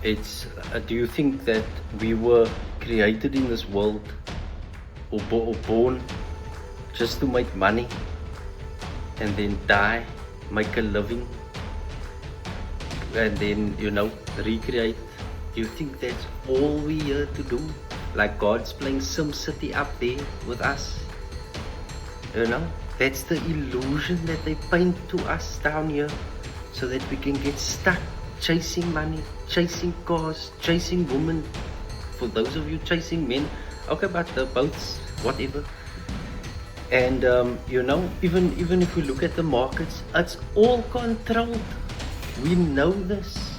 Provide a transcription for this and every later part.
It's do you think that we were created in this world or born just to make money and then die, make a living, and then recreate? Do you think that's all we here to do? Like God's playing SimCity up there with us? That's the illusion that they paint to us down here, so that we can get stuck chasing money, chasing cars, chasing women. For those of you chasing men, okay, but the boats, whatever. And even if we look at the markets, it's all controlled. We know this.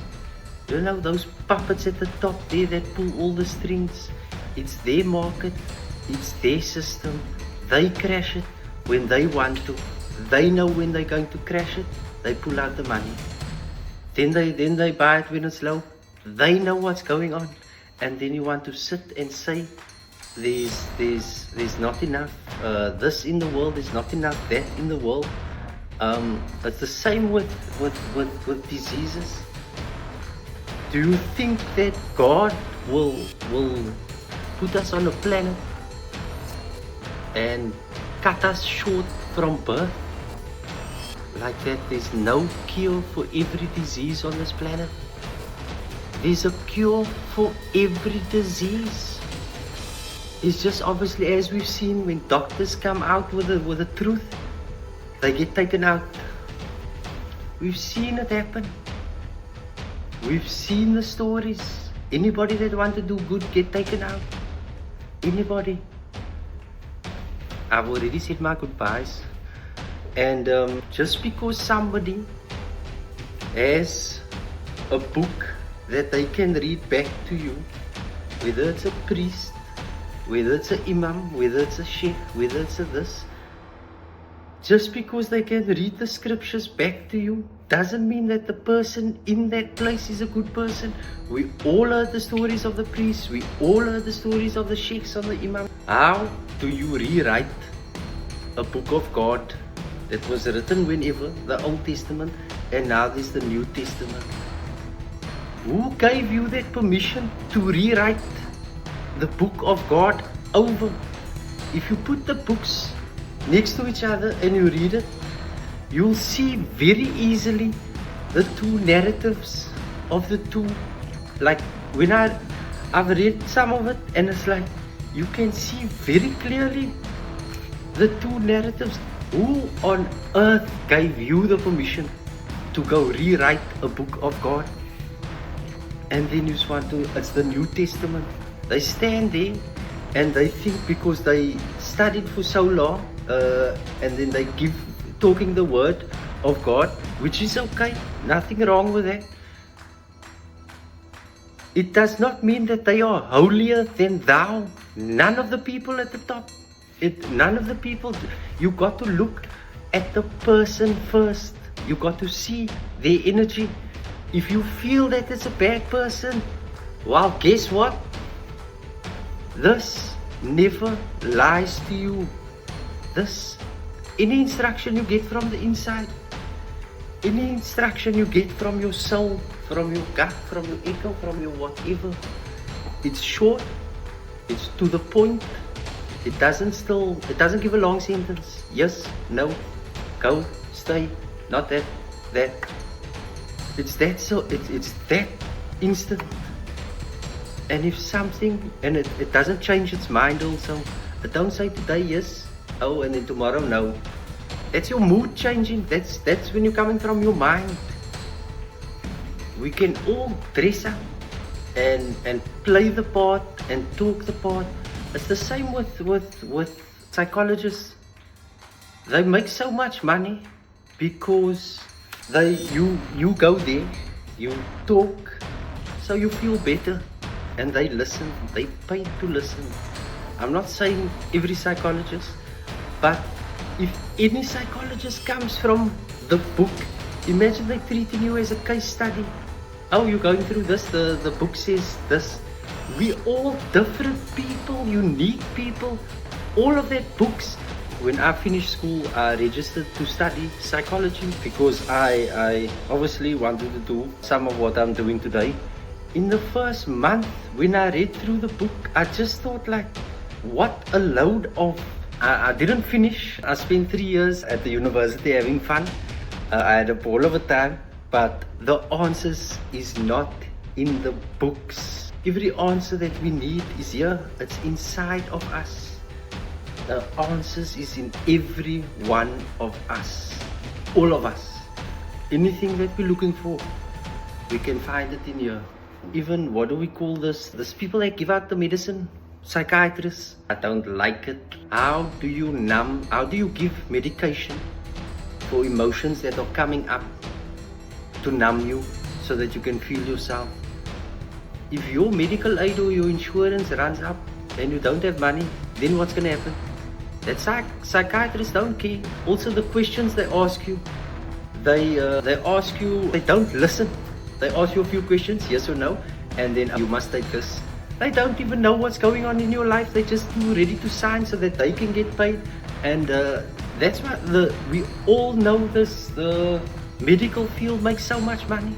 Those puppets at the top there that pull all the strings. It's their market, it's their system. They crash it when they want to. They know when they're going to crash it. They pull out the money. Then they buy it when it's low. They know what's going on. And then you want to sit and say, there's not enough. This in the world is not enough. That in the world. It's the same with diseases. Do you think that God will put us on a planet and cut us short from birth? Like that there's no cure for every disease on this planet? There's a cure for every disease. It's just obviously, as we've seen, when doctors come out with the truth, they get taken out. We've seen it happen. We've seen the stories. Anybody that want to do good get taken out. Anybody. I've already said my goodbyes. And just because somebody has a book that they can read back to you, whether it's a priest, whether it's an imam, whether it's a sheikh, whether it's a this, just because they can read the scriptures back to you, doesn't mean that the person in that place is a good person. We all heard the stories of the priests. We all heard the stories of the sheikhs and the imam. How do you rewrite a book of God that was written whenever, the Old Testament, and now there's the New Testament? Who gave you that permission to rewrite the book of God over? If you put the books next to each other and you read it, you'll see very easily the two narratives of the two. Like when I've read some of it, and it's like you can see very clearly the two narratives. Who on earth gave you the permission to go rewrite a book of God? And then you just want to, it's the New Testament. They stand there and they think because they studied for so long, and then they give talking the word of God, which is okay, nothing wrong with that. It does not mean that they are holier than thou. None of the people at the top. None of the people. You got to look at the person first. You got to see their energy. If you feel that it's a bad person, well, guess what? This never lies to you. Any instruction you get from the inside, any instruction you get from your soul, from your gut, from your ego, from your whatever, it's short, it's to the point. It doesn't give a long sentence. Yes, no, go, stay, not that. It's that, so it's that instant. And if something, and it doesn't change its mind also. It don't say today yes, oh, and then tomorrow no. That's your mood changing. That's when you're coming from your mind. We can all dress up and play the part and talk the part. It's the same with psychologists. They make so much money because you go there, you talk, so you feel better, and they listen. They pay to listen. I'm not saying every psychologist, but if any psychologist comes from the book, imagine they treating you as a case study. Oh, you're going through this, the book says this. We all different people, unique people. All of that books. When I finished school, I registered to study psychology because I obviously wanted to do some of what I'm doing today. In the first month, when I read through the book, I just thought like, what a load of... I didn't finish. I spent 3 years at the university having fun. I had a ball of a time, but the answers is not in the books. Every answer that we need is here. It's inside of us. The answers is in every one of us. All of us. Anything that we're looking for, we can find it in here. Even, what do we call this? These people that give out the medicine, psychiatrists. I don't like it. How do you numb? How do you give medication for emotions that are coming up to numb you so that you can feel yourself? If your medical aid or your insurance runs up and you don't have money, then what's going to happen? That psychiatrists don't care. Also, the questions they ask you, they ask you, they don't listen. They ask you a few questions, yes or no, and then you must take this. They don't even know what's going on in your life. They're just too ready to sign so that they can get paid. And that's why we all know this. The medical field makes so much money.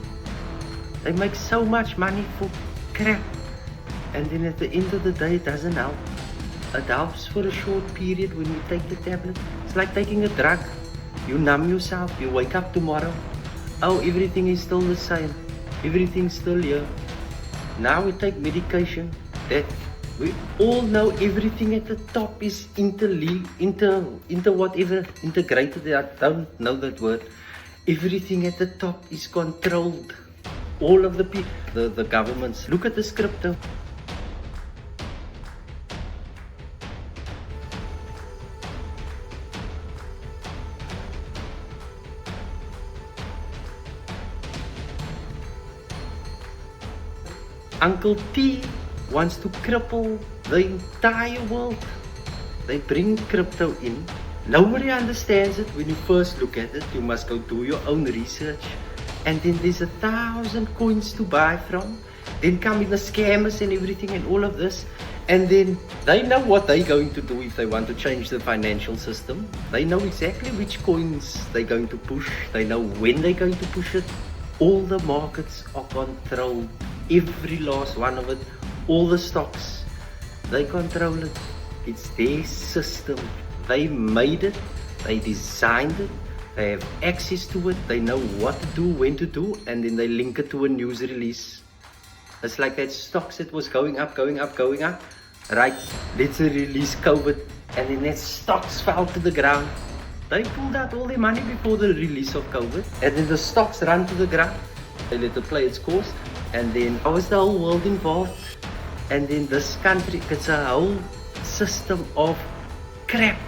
They make so much money for crap. And then at the end of the day, it doesn't help. It helps for a short period when you take the tablet. It's like taking a drug. You numb yourself. You wake up tomorrow. Oh, everything is still the same. Everything's still here. Now we take medication that we all know everything at the top is integrated. I don't know that word. Everything at the top is controlled. All of the people, the governments. Look at this crypto. Uncle T wants to cripple the entire world. They bring crypto in. Nobody understands it when you first look at it. You must go do your own research. And then there's 1,000 coins to buy from. Then come in the scammers and everything and all of this. And then they know what they're going to do if they want to change the financial system. They know exactly which coins they're going to push. They know when they're going to push it. All the markets are controlled. Every last one of it, all the stocks, they control it. It's their system. They made it, they designed it, they have access to it, they know what to do, when to do, and then they link it to a news release. It's like that stocks that was going up. Right, let's release COVID, and then that stocks fell to the ground. They pulled out all their money before the release of COVID, and then the stocks ran to the ground. They let it play its course. And then how is the whole world involved? And then this country, it's a whole system of crap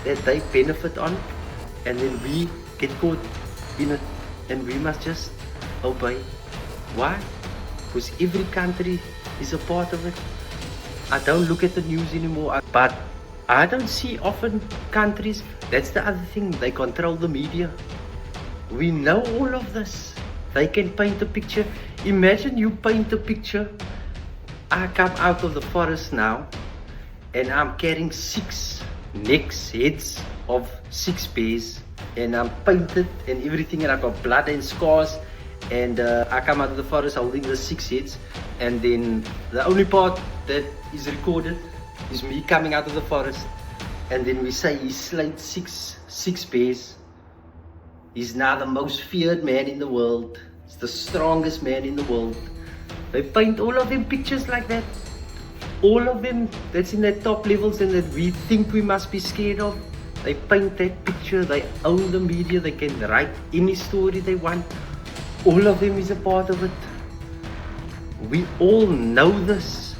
that they benefit on. And then we get caught in it. And we must just obey. Why? Because every country is a part of it. I don't look at the news anymore. But I don't see often countries. That's the other thing. They control the media. We know all of this. They can paint a picture. Imagine you paint a picture. I come out of the forest now and I'm carrying 6 heads of 6 bears, and I'm painted and everything, and I've got blood and scars, and I come out of the forest holding the 6 heads, and then the only part that is recorded is me coming out of the forest, and then we say he slayed six bears. He's now the most feared man in the world. He's the strongest man in the world. They paint all of them pictures like that. All of them that's in the top levels and that we think we must be scared of. They paint that picture. They own the media. They can write any story they want. All of them is a part of it. We all know this.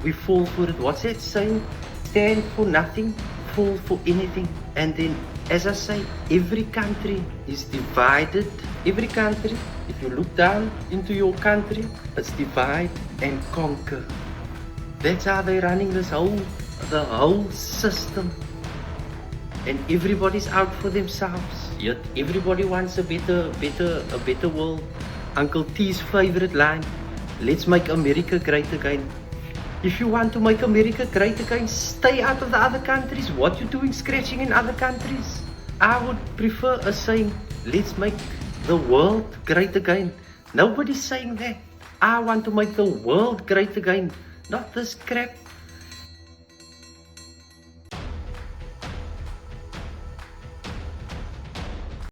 We fall for it. What's that saying? Stand for nothing, fall for anything. And then, as I say, every country is divided. Every country, if you look down into your country, it's divide and conquer. That's how they're running the whole system. And everybody's out for themselves. Yet everybody wants a better world. Uncle T's favorite line: let's make America great again. If you want to make America great again, stay out of the other countries. What you doing scratching in other countries? I would prefer a saying, let's make the world great again. Nobody's saying that. I want to make the world great again, not this crap